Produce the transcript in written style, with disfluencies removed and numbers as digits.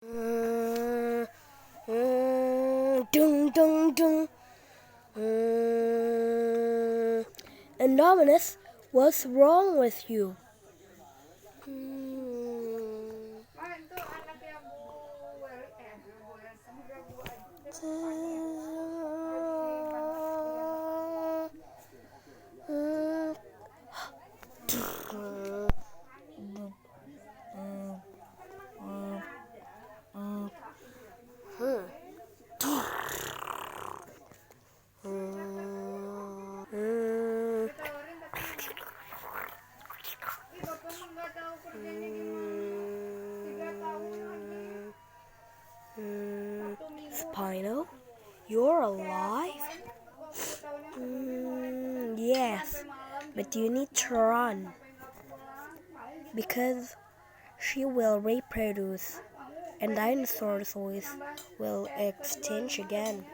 Dung, dung, dung. Anonymous, what's wrong with you? Spino, you're alive? Yes, but you need to run because she will reproduce and dinosaurs will extinct again.